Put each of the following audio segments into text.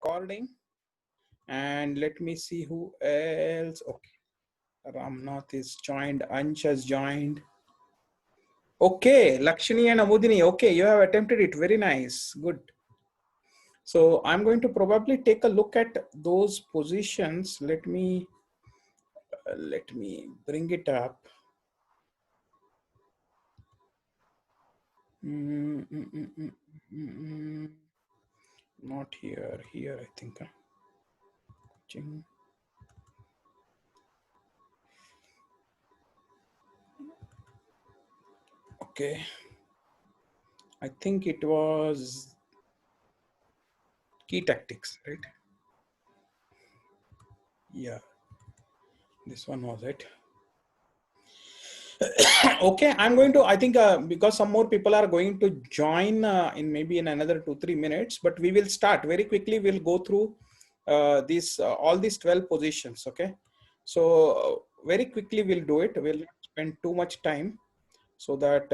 recording, and let me see who else. Okay, Ramnath is joined, Ansh has joined. Okay, Lakshmi and Amudini. Okay, you have attempted it. Very nice. Good. So I'm going to probably take a look at those positions. Let me bring it up. Not here. Here, I think. Okay. I think it was key tactics, right? Yeah, this one was it. Okay, I'm going to, I think because some more people are going to join in maybe in another 2-3 minutes, but we will start very quickly. We'll go through all these 12 positions. Okay, so very quickly we'll do it. We'll not spend too much time, so that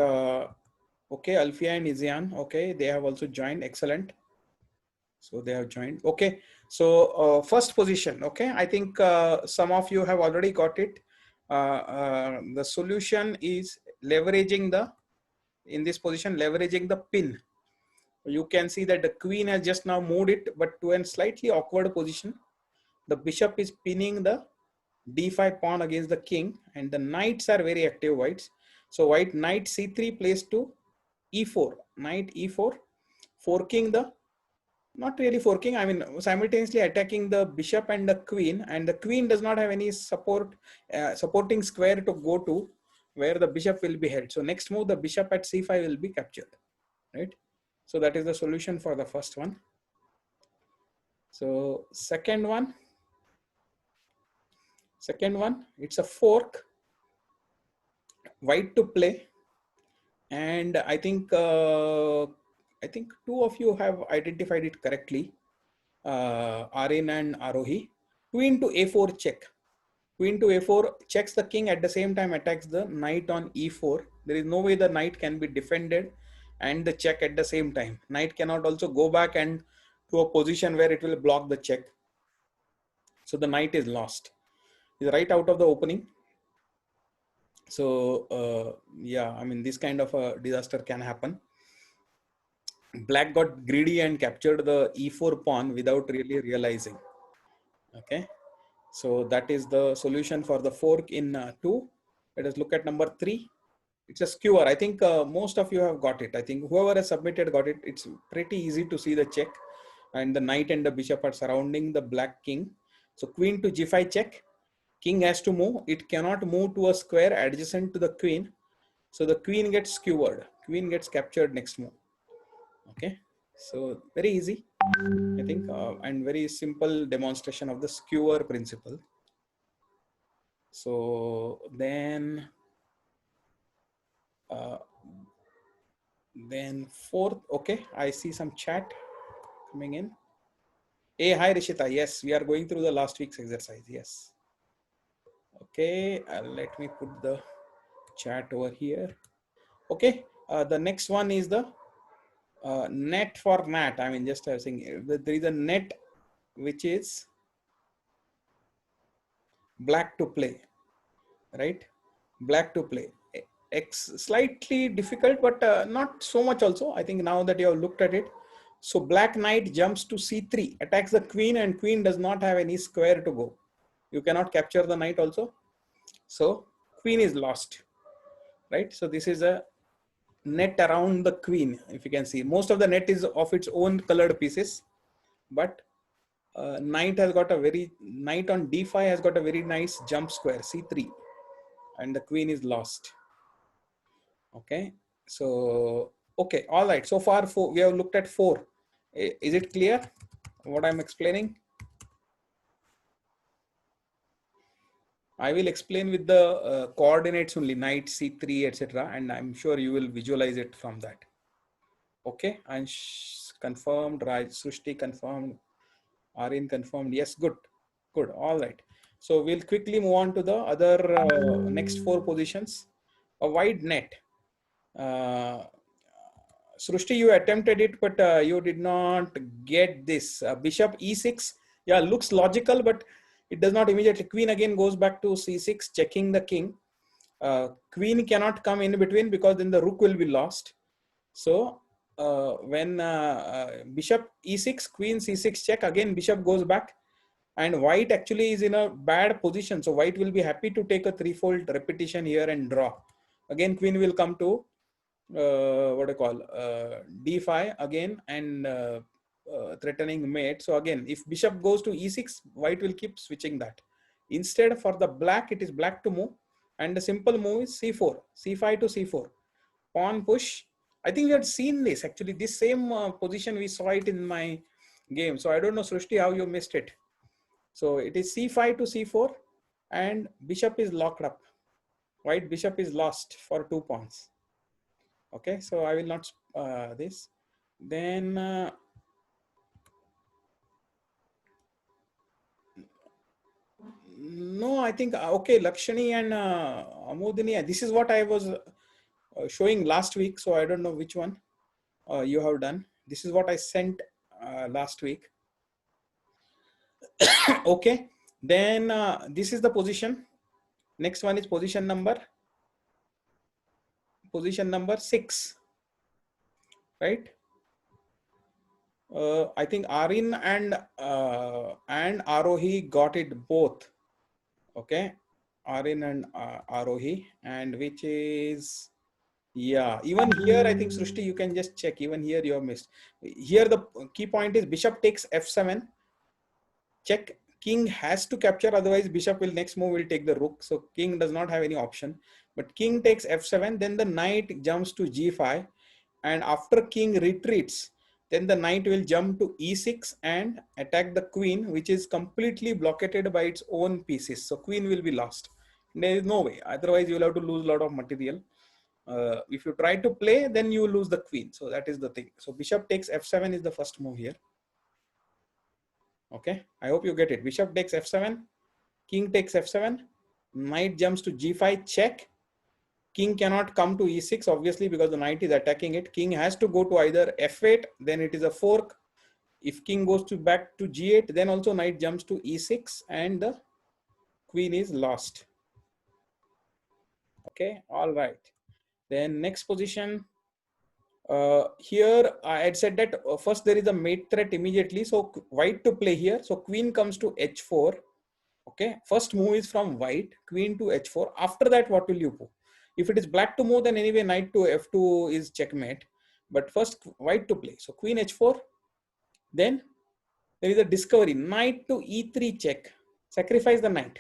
okay, Alfia and Izian, okay, they have also joined. Excellent. So they have joined. Okay, so first position. Okay, I think some of you have already got it. The solution is leveraging in this position, leveraging the pin. You can see that the queen has just now moved it, but to a slightly awkward position. The bishop is pinning the d5 pawn against the king, and the knights are very active, whites. So white knight c3 plays to e4, knight e4, forking the, not really forking, I mean simultaneously attacking the bishop and the queen does not have any supporting square to go to where the bishop will be held. So next move, the bishop at c5 will be captured, right? So that is the solution for the first one. So second one, it's a fork, white to play, and I think two of you have identified it correctly, Arin and Arohi. Queen to a4 check. Queen to a4 checks the king, at the same time attacks the knight on e4. There is no way the knight can be defended and the check at the same time. Knight cannot also go back and to a position where it will block the check. So the knight is lost. It's right out of the opening. So yeah, I mean, this kind of a disaster can happen. Black got greedy and captured the e4 pawn without really realizing. Okay. So that is the solution for the fork in 2. Let us look at number 3. It's a skewer. I think most of you have got it. I think whoever has submitted got it. It's pretty easy to see the check, and the knight and the bishop are surrounding the black king. So queen to g5 check. King has to move. It cannot move to a square adjacent to the queen. So the queen gets skewered. Queen gets captured next move. Okay. So very easy, I think, and very simple demonstration of the skewer principle. So then fourth, okay, I see some chat coming in. Hey, hi Rishita. Yes, we are going through the last week's exercise. Yes. Okay, let me put the chat over here. Okay, the next one is the net for mat. I mean, just saying there is a net which is black to play, right? Black to play. Slightly difficult, but not so much also. I think now that you have looked at it. So black knight jumps to c3, attacks the queen, and queen does not have any square to go. You cannot capture the knight also. So queen is lost, right? So this is a net around the queen. If you can see, most of the net is of its own colored pieces, but knight on d5 has got a very nice jump square, c3, and the queen is lost. Okay, so okay, all right, so far we have looked at 4. Is it clear what I'm explaining? I will explain with the coordinates only, knight c3 etc., and I'm sure you will visualize it from that. Okay, and confirmed, Raj, Srushti confirmed, Arin confirmed. Yes, good, all right. So we'll quickly move on to the other next 4 positions. A wide net. Srushti, you attempted it, but you did not get this. Bishop e6, yeah, looks logical, but it does not immediately. Queen again goes back to c6, checking the king. Queen cannot come in between because then the rook will be lost. So when bishop e6, queen c6 check, again bishop goes back, and white actually is in a bad position. So white will be happy to take a threefold repetition here and draw. Again, queen will come to what I call d5 again, and threatening mate. So again, if bishop goes to e6, white will keep switching that. Instead, for the black, it is black to move, and the simple move is c4, c5 to c4, pawn push. I think we had seen this actually. This same position we saw it in my game. So I don't know, Srushti, how you missed it. So it is c5 to c4, and bishop is locked up. White bishop is lost for 2 pawns. Okay, so I will not this. Then no, I think okay, Lakshani and Amodini. This is what I was showing last week. So I don't know which one you have done. This is what I sent last week. Okay, then this is the position. Next one is position number 6, right? I think Arin and Arohi got it both. Okay, Arin and Arohi, and which is, yeah, even here I think Srushti, you can just check. Even here you have missed. Here the key point is bishop takes f7. Check. King has to capture, otherwise bishop will next move will take the rook. So king does not have any option. But king takes f7, then the knight jumps to g5, and after king retreats, then the knight will jump to e6 and attack the queen, which is completely blockaded by its own pieces. So queen will be lost. There is no way. Otherwise, you will have to lose a lot of material. If you try to play, then you lose the queen. So that is the thing. So bishop takes f7 is the first move here. Okay, I hope you get it. Bishop takes f7, king takes f7, knight jumps to g5, check. King cannot come to e6, obviously, because the knight is attacking it. King has to go to either f8, then it is a fork. If king goes to back to g8, then also knight jumps to e6, and the queen is lost. Okay, all right. Then next position. Here I had said that first there is a mate threat immediately. So white to play here. So queen comes to h4. Okay, first move is from white, queen to h4. After that, what will you do? If it is black to move, then anyway knight to f2 is checkmate. But first white to play. So queen h4. Then there is a discovery. Knight to e3 check. Sacrifice the knight.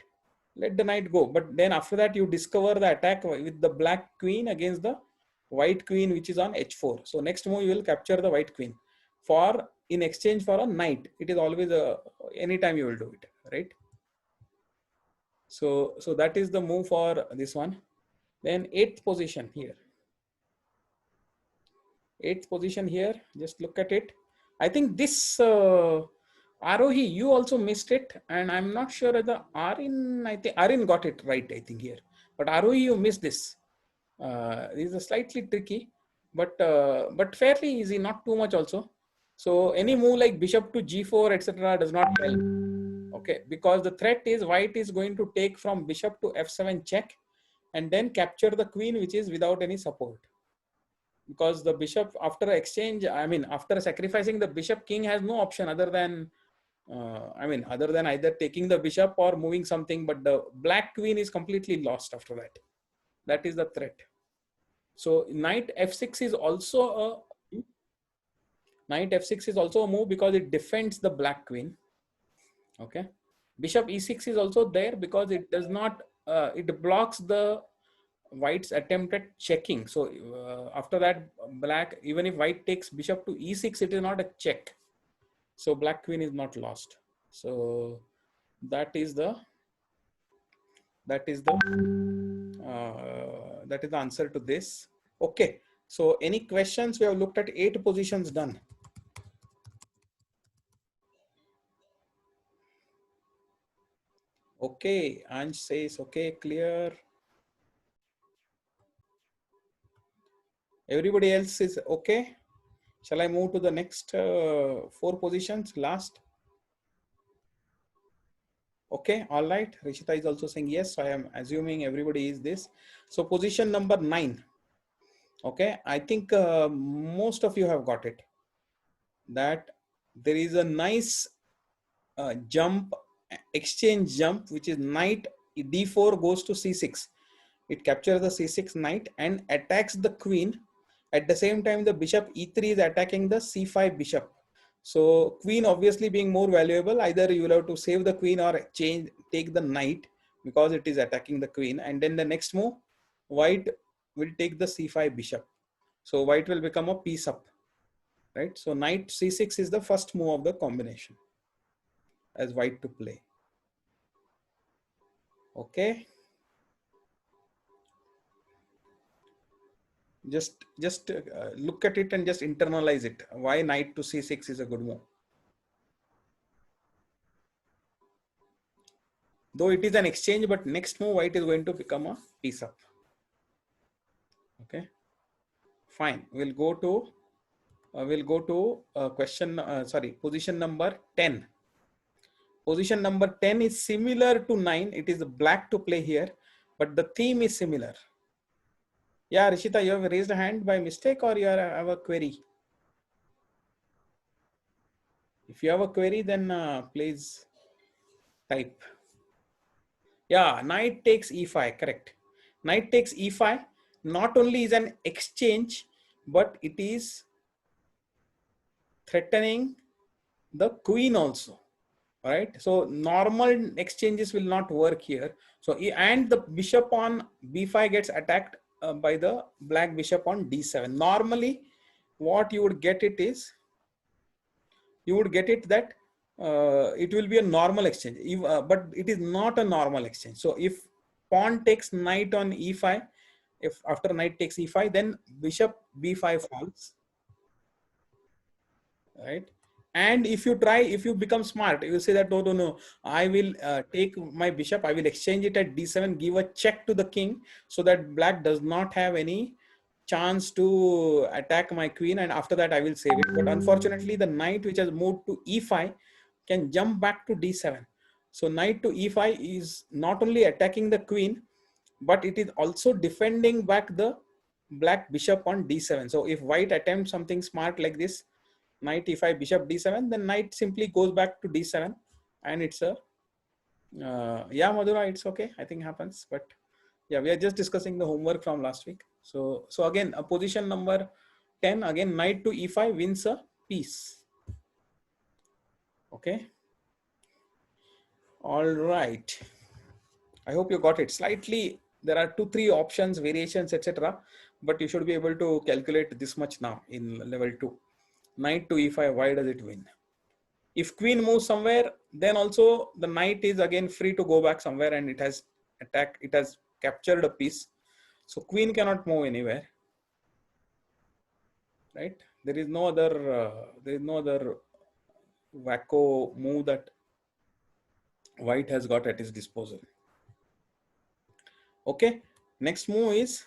Let the knight go. But then after that, you discover the attack with the black queen against the white queen, which is on h4. So next move, you will capture the white queen for in exchange for a knight. It is always a anytime you will do it, right? So that is the move for this one. Then eighth position here. Eighth position here. Just look at it. I think this Arohi, you also missed it, and I'm not sure whether Arin. I think Arin got it right. I think here, but Arohi, you missed this. This is a slightly tricky, but fairly easy. Not too much also. So any move like bishop to g4, etc., does not help. Okay, because the threat is white is going to take from bishop to f7 check, and then capture the queen, which is without any support. Because the bishop, after exchange, I mean, after sacrificing the bishop, king has no option other than, other than either taking the bishop or moving something, but the black queen is completely lost after that. That is the threat. So knight f6 is also a move because it defends the black queen. Okay. Bishop e6 is also there because it does not, it blocks the white's attempt at checking. So after that, black, even if white takes bishop to e6, it is not a check. So black queen is not lost. So that is the answer to this. Okay. So any questions? We have looked at 8 positions done. Okay, Anj says, okay, clear. Everybody else is okay. Shall I move to the next 4 positions, last? Okay, all right. Rishita is also saying yes. So I am assuming everybody is this. So position number 9. Okay, I think most of you have got it. That there is a nice jump, exchange jump, which is knight d4 goes to c6. It captures the c6 knight and attacks the queen. At the same time, the bishop e3 is attacking the c5 bishop. So queen obviously being more valuable, either you will have to save the queen or take the knight because it is attacking the queen. And then the next move, white will take the c5 bishop. So white will become a piece up, right? So knight c6 is the first move of the combination as white to play. Okay. Just look at it and just internalize it. Why knight to c6 is a good move. Though it is an exchange, but next move white is going to become a piece up. Okay, fine. We'll go to position number 10. Position number 10 is similar to 9. It is black to play here, but the theme is similar. Yeah, Rishita, you have raised a hand by mistake or you have a query? If you have a query, then please type. Yeah, knight takes e5, correct. Knight takes e5 not only is an exchange, but it is threatening the queen also, right? So normal exchanges will not work here. So, and the bishop on b5 gets attacked by the black bishop on d7. Normally, what you would get it is, you would get it that it will be a normal exchange, but it is not a normal exchange. So if pawn takes knight on e5, if after knight takes e5, then bishop b5 falls, right? And if you become smart, you say that no, I will take my bishop, I will exchange it at d7, give a check to the king so that black does not have any chance to attack my queen, and after that I will save it. But unfortunately, the knight which has moved to e5 can jump back to d7. So knight to e5 is not only attacking the queen, but it is also defending back the black bishop on d7. So if white attempts something smart like this, knight e5 bishop d7, then knight simply goes back to d7, and it's a yeah, Madhura, it's okay, I think happens. But yeah, we are just discussing the homework from last week. So again, a position number 10, again knight to e5 wins a piece. Okay, all right, I hope you got it. Slightly there are 2-3 options, variations, etc., but you should be able to calculate this much now in level 2. Knight to e5, why does it win? If queen moves somewhere, then also the knight is again free to go back somewhere, and it has captured a piece. So queen cannot move anywhere, right? There is no other wacko move that white has got at his disposal. Okay, next move is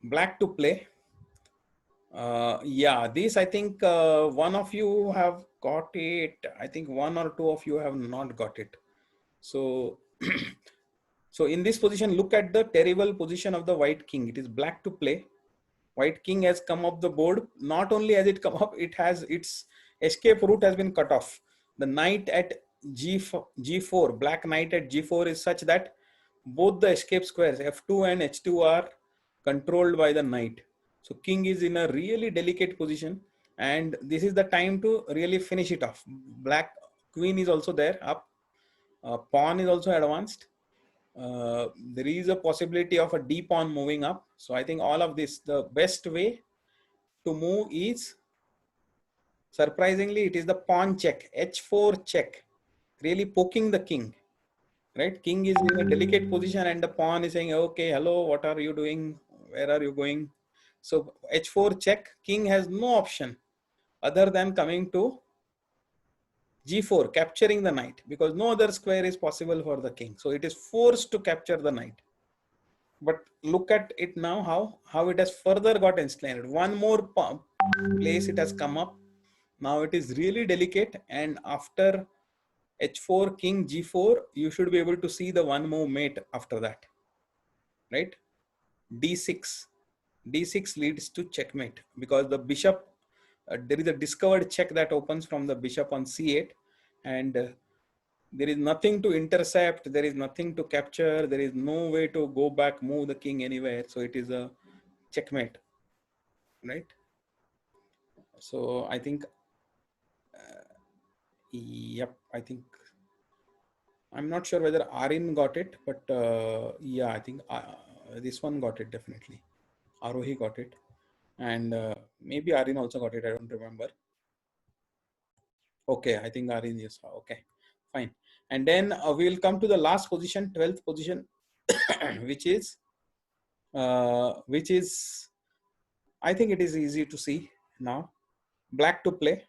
black to play. Yeah, this I think one of you have got it. I think one or two of you have not got it. So, so in this position, look at the terrible position of the white king. It is black to play. White king has come up the board. Not only has it come up, it has its escape route has been cut off. The knight at g4, black knight at g4 is such that both the escape squares f2 and h2 are controlled by the knight. So king is in a really delicate position, and this is the time to really finish it off. Black queen is also there up. Pawn is also advanced. There is a possibility of a d pawn moving up. So I think all of this, the best way to move is, surprisingly, it is the pawn check, h4 check, really poking the king, right? King is in a delicate position and the pawn is saying, okay, hello, what are you doing? Where are you going? So h4 check, king has no option other than coming to g4, capturing the knight, because no other square is possible for the king. So it is forced to capture the knight. but look at it now, how it has further got ensnared. One more place it has come up. Now it is really delicate, and after h4 king g4, you should be able to see the one more mate after that, right? d6, d6 leads to checkmate, because the bishop, there is a discovered check that opens from the bishop on c8, and there is nothing to intercept, there is nothing to capture, there is no way to go back, move the king anywhere, so it is a checkmate, right? So I think yep, I think I'm not sure whether Arin got it, but yeah, I think this one got it definitely. Arohi got it, and maybe Arin also got it. I don't remember. Okay, I think Arin is okay, fine. And then we will come to the last position, 12th position, which is I think it is easy to see now. Black to play.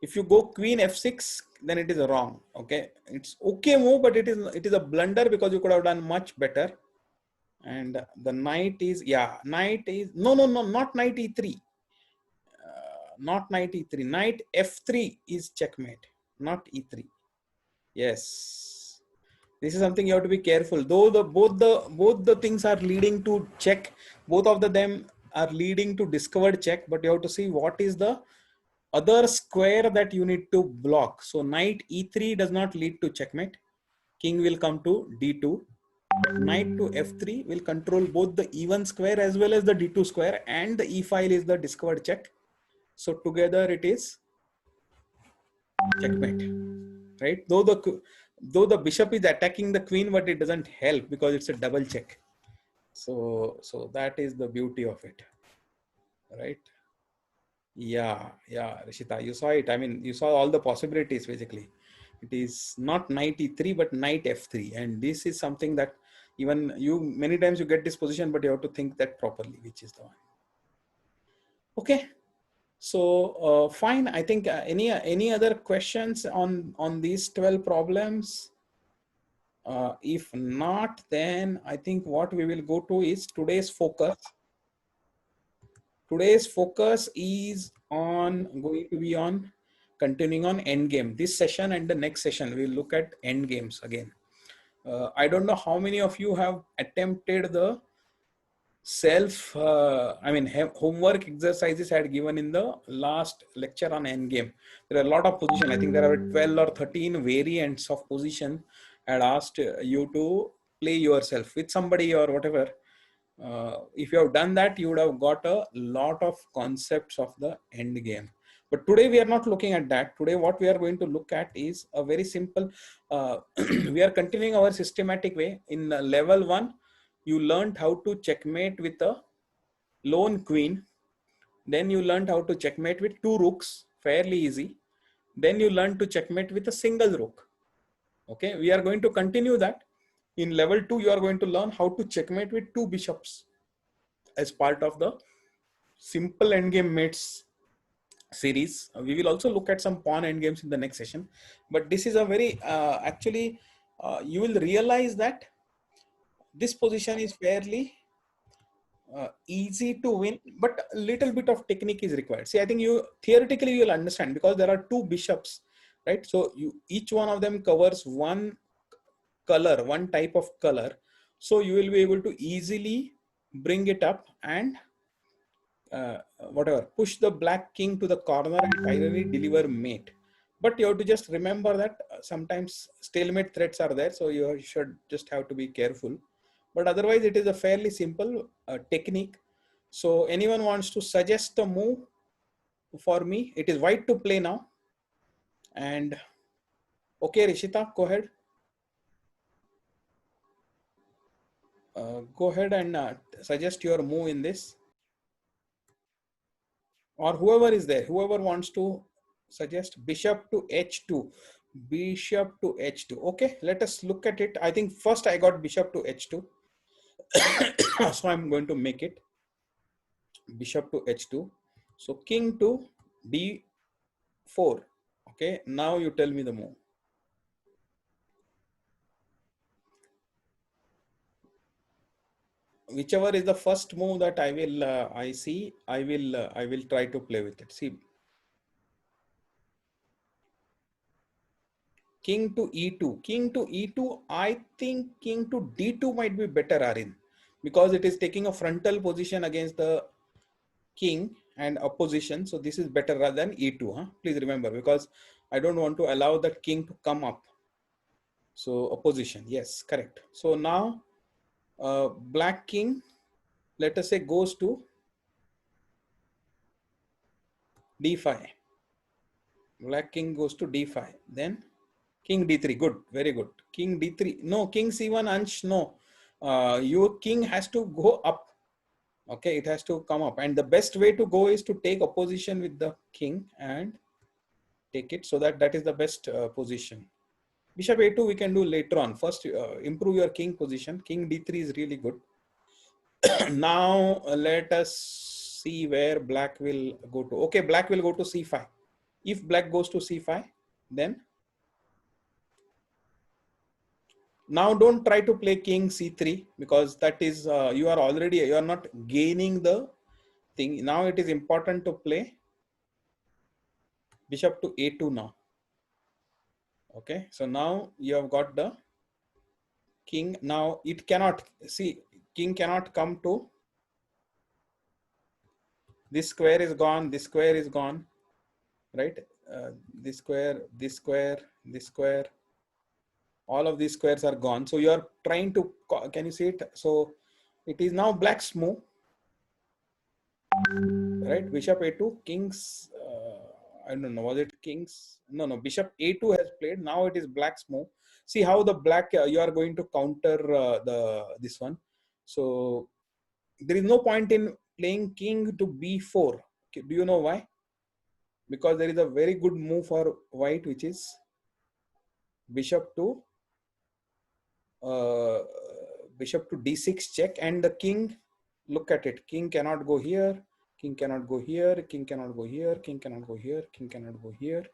If you go queen f6, then it is wrong. Okay, it's okay move, but it is a blunder, because you could have done much better. And the knight is, yeah, knight is no, not knight e3, not knight e3. Knight f3 is checkmate, not e3. Yes, this is something you have to be careful. Though both the things are leading to check, both of them are leading to discovered check, but you have to see what is the other square that you need to block. So knight e3 does not lead to checkmate. King will come to d2. Knight to f3 will control both the e1 square as well as the d2 square, and the e file is the discovered check. So together it is checkmate, right? Though the bishop is attacking the queen, but it doesn't help because it's a double check. So that is the beauty of it, right? Yeah, Rishita, you saw it. I mean, you saw all the possibilities basically. It is not knight e3, but knight f3, and this is something that even you, many times you get this position, but you have to think that properly, which is the one. Okay, so fine. I think any other questions on these 12 problems? If not, then I think what we will go to is today's focus. Today's focus is going to be on continuing on endgame. This session and the next session, we'll look at endgames again. I don't know how many of you have attempted the homework exercises I had given in the last lecture on endgame. There are a lot of positions. I think there are 12 or 13 variants of position. I had asked you to play yourself with somebody or whatever. If you have done that, you would have got a lot of concepts of the end game. But today we are not looking at that. Today what we are going to look at is a very simple, we are continuing our systematic way. In level 1, you learned how to checkmate with a lone queen. Then you learned how to checkmate with 2 rooks, fairly easy. Then you learned to checkmate with a single rook. Okay, we are going to continue that. In level 2, you are going to learn how to checkmate with 2 bishops as part of the simple endgame mates series. We will also look at some pawn endgames in the next session, but this is a very you will realize that this position is fairly easy to win, but a little bit of technique is required. See, I think you theoretically you'll understand, because there are 2 bishops, right? So each one of them covers one color, one type of color. So you will be able to easily bring it up and push the black king to the corner and finally deliver mate. But you have to just remember that sometimes stalemate threats are there, so you should just have to be careful. But otherwise it is a fairly simple technique. So anyone wants to suggest a move for me? It is white to play now. And okay, Rishita, go ahead. Go ahead and suggest your move in this. Or whoever is there, whoever wants to suggest. Bishop to h2, bishop to h2. Okay, let us look at it. I think first I got bishop to h2. So I'm going to make it bishop to h2. So king to d4. Okay, now you tell me the move. whichever is the first move that I will I see, I will try to play with it. See, king to e2, king to e2. I think king to d2 might be better, Arin, because it is taking a frontal position against the king and opposition. So this is better rather than e2. Huh? Please remember, because I don't want to allow that king to come up. So opposition, yes, correct. So now black king, let us say, goes to d5. Black king goes to d5. Then king d3. Good, very good. King d3. No, king c1, Ansh, no. Your king has to go up. Okay, it has to come up. And the best way to go is to take opposition with the king and take it. So that is the best position. Bishop a2 we can do later on. First, improve your king position. King d3 is really good. Now let us see where black will go to. Okay, black will go to c5. If black goes to c5, then now don't try to play king c3, because that is you are not gaining the thing. Now it is important to play bishop to a2 now. Okay, so now you have got the king. Now it cannot, see, king cannot come to, this square is gone, this square is gone, right? This square, this square, this square, all of these squares are gone. So you are trying to, can you see it? So it is now black's move, right? Bishop a2, kings, I don't know, was it kings? No, bishop a2 has played. Now it is black's move. See how the black, you are going to counter this one. So there is no point in playing king to b4. Okay, do you know why? Because there is a very good move for white, which is bishop to bishop to d6 check, and the king, look at it, king cannot go here, king cannot go here, king cannot go here, king cannot go here, king cannot go here.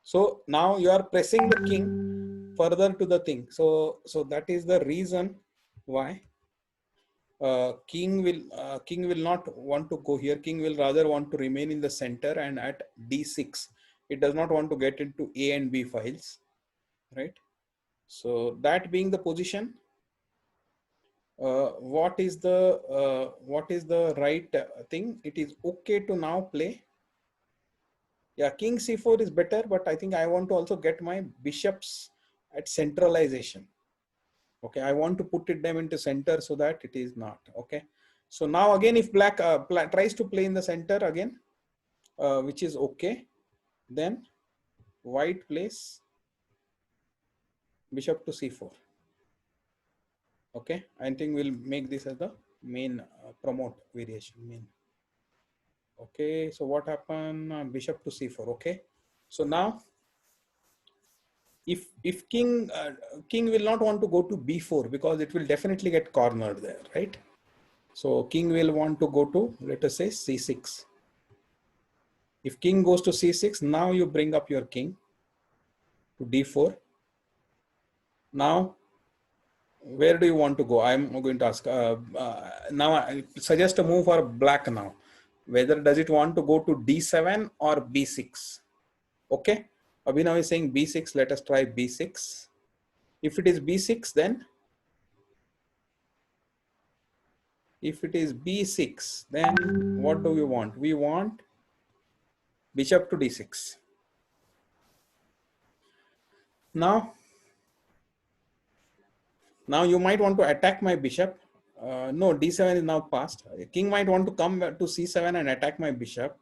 So now you are pressing the king further to the thing. So that is the reason why king will not want to go here. King will rather want to remain in the center and at d6. It does not want to get into a and b files, right? So that being the position, what is the right thing? It is okay to now play. Yeah, king c4 is better, but I think I want to also get my bishops at centralization. Okay, I want to put them into center so that it is not. Okay, so now again, if black tries to play in the center again, which is okay, then white plays bishop to c4. Okay, I think we'll make this as the main promote variation main. Okay, so what happened? Bishop to c4. Okay, so now if king will not want to go to b4, because it will definitely get cornered there, right? So king will want to go to, let us say, c6. If king goes to c6, now you bring up your king to d4. Now where do you want to go? I'm going to ask. Now I suggest a move for black now. Whether does it want to go to d7 or b6? Okay. Abhinav is saying b6. Let us try b6. If it is b6, then what do we want? We want bishop to d6. Now you might want to attack my bishop. No, d7 is now passed. King might want to come to c7 and attack my bishop,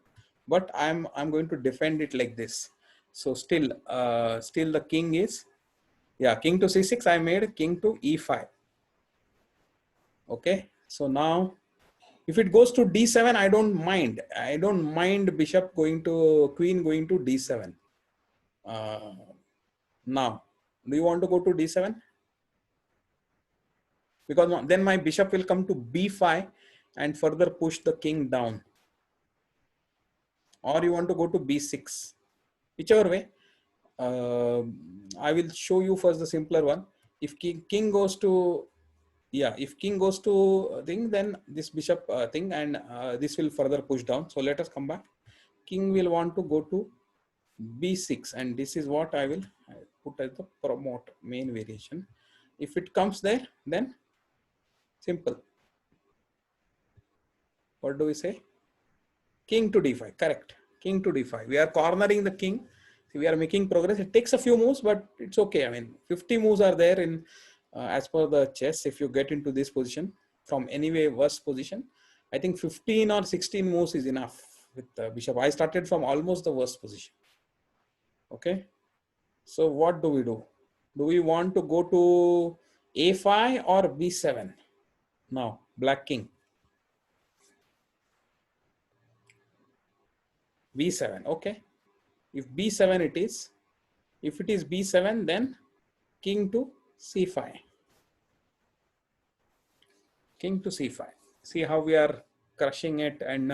but I'm going to defend it like this. So still the king is, yeah, king to c6. I made king to e5. Okay, so now if it goes to d7, I don't mind bishop going to, queen going to d7. Now do you want to go to d7? Because then my bishop will come to b5 and further push the king down. Or you want to go to b6, whichever way. I will show you first the simpler one. If king goes to yeah, if king goes to thing, then this bishop thing, and this will further push down. So let us come back. King will want to go to b6, and this is what I will put as the promote main variation. If it comes there, then simple. What do we say? King to d5, correct. King to d5. We are cornering the king. We are making progress. It takes a few moves, but it's okay. I mean, 50 moves are there in as per the chess. If you get into this position from anyway worse position, I think 15 or 16 moves is enough with the bishop. I started from almost the worst position. Okay. So what do we do? Do we want to go to a5 or b7? Now, black king. b7. Okay. If b7 it is, if it is b7, then king to c5. King to c5. See how we are crushing it and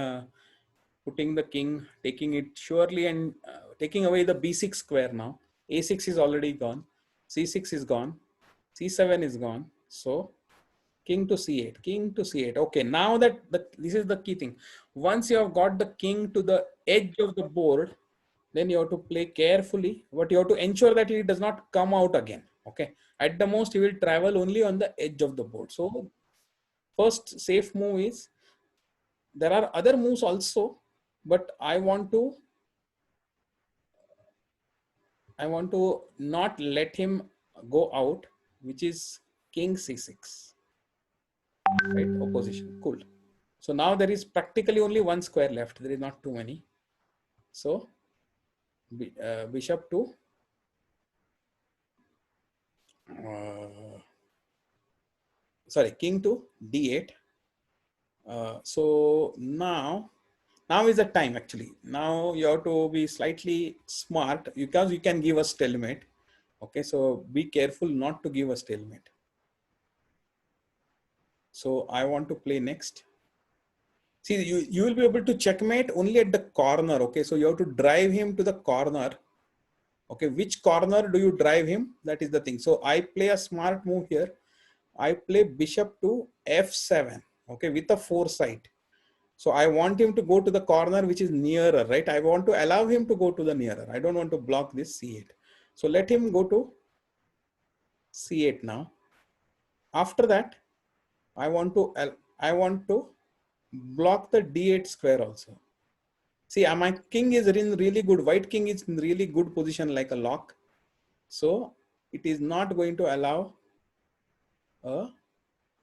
putting the king, taking it surely, and taking away the b6 square now. a6 is already gone. c6 is gone. c7 is gone. So king to c8. King to c8. Okay, now that this is the key thing. Once you have got the king to the edge of the board, then you have to play carefully, but you have to ensure that it does not come out again. Okay, at the most he will travel only on the edge of the board. So first safe move is, there are other moves also, but I want to not let him go out, which is king c6, right? Opposition. Cool. So now there is practically only one square left. There is not too many. So bishop to king to d8. So now is the time actually. Now you have to be slightly smart, because you can give a stalemate. Okay, so be careful not to give a stalemate. So I want to play next. See, you will be able to checkmate only at the corner. Okay, so you have to drive him to the corner. Okay, which corner do you drive him? That is the thing. So I play a smart move here. I play bishop to f7. Okay, with a foresight. So I want him to go to the corner which is nearer, right? I want to allow him to go to the nearer. I don't want to block this c8. So let him go to c8 now. After that, I want to block the d8 square also. See, my king is in really good, white king is in really good position like a lock. So it is not going to allow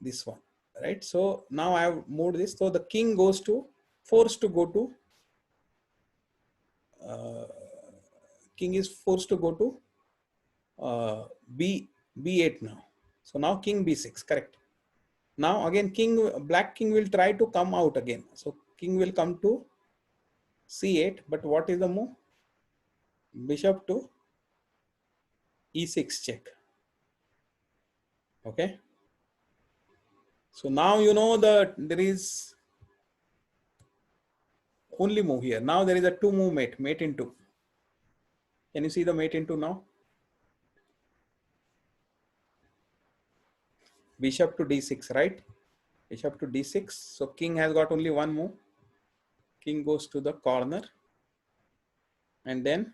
this one, right? So now I have moved this. So the king goes to, forced to go to, king is forced to go to b8 now. So now king b6, correct. Now again black king will try to come out again. So king will come to c8, but what is the move? Bishop to e6 check. Okay. So now you know that there is only move here. Now there is a two move mate into. Can you see the mate into now? Bishop to d6, right? Bishop to d6. So king has got only one move. King goes to the corner. And then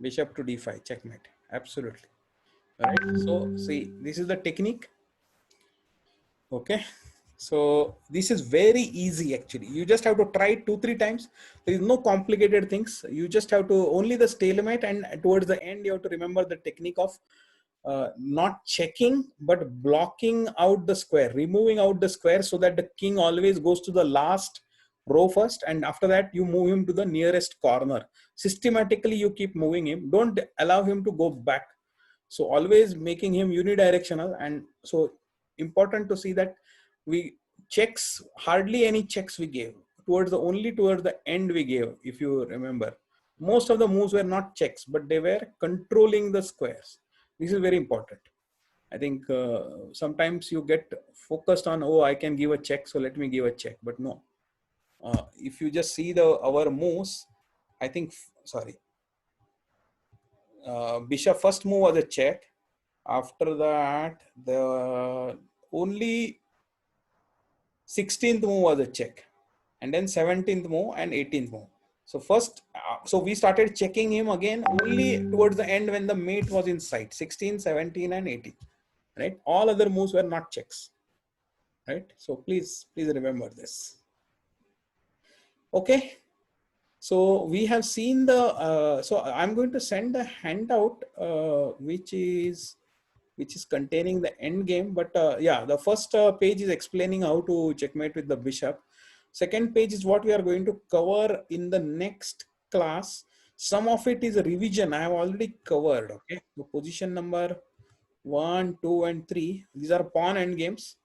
bishop to d5, checkmate. Absolutely. All right. So see, this is the technique. Okay. So this is very easy actually. You just have to try 2-3 times. There is no complicated things. You just have to only the stalemate, and towards the end you have to remember the technique of not checking but blocking out the square, removing out the square, so that the king always goes to the last row first, and after that you move him to the nearest corner. Systematically you keep moving him. Don't allow him to go back. So always making him unidirectional. And so important to see that we checks, hardly any checks we gave, towards the end we gave. If you remember, most of the moves were not checks, but they were controlling the squares. This is very important. I think sometimes you get focused on, oh, I can give a check, so let me give a check. But no, if you just see our moves, I think, sorry, bishop first move was a check. After that, the only 16th move was a check, and then 17th move and 18th move. So first, so we started checking him again only towards the end when the mate was in sight, 16, 17, and 18. Right? All other moves were not checks. Right? So please remember this. Okay. So we have seen the. So I'm going to send a handout, which is containing the end game. But yeah, the first page is explaining how to checkmate with the bishop. Second page is what we are going to cover in the next class. Some of it is a revision. I have already covered. Okay, the position number 1, 2, and 3. These are pawn end games,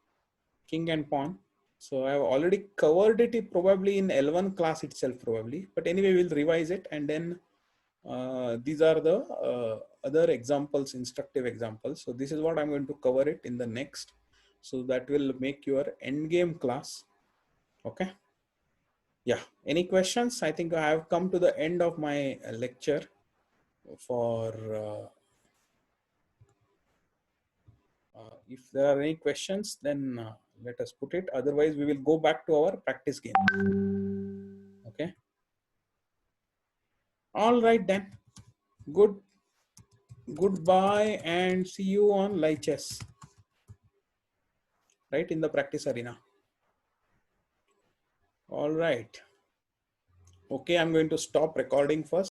king and pawn. So I have already covered it probably in L1 class itself probably. But anyway, we'll revise it, and then these are the other examples, instructive examples. So this is what I'm going to cover it in the next. So that will make your endgame class. Okay. Yeah. Any questions? I think I have come to the end of my lecture. For if there are any questions, then let us put it. Otherwise, we will go back to our practice game. Okay. All right then. Good. Goodbye and see you on live chess. Right, in the practice arena. All right. Okay, I'm going to stop recording first.